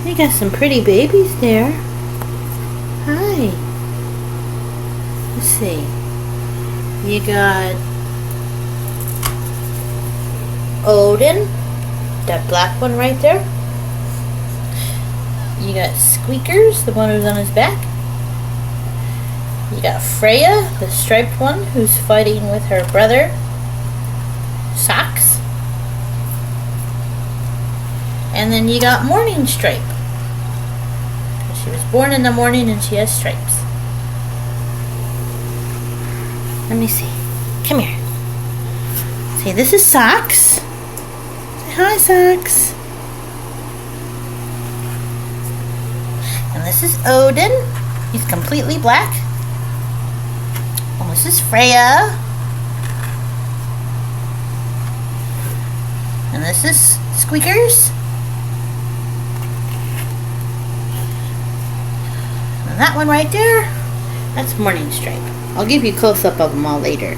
You got some pretty babies there. Hi. Let's see. You got Odin, that black one right there. You got Squeakers, the one who's on his back. You got Freya, the striped one, who's fighting with her brother, Socks. And then you got Morning Stripe. She was born in the morning and she has stripes. Let me see. Come here. See, this is Socks. Say hi, Socks. And this is Odin. He's completely black. And this is Freya. And this is Squeakers. And that one right there, that's Morning Stripe. I'll give you a close-up of them all later.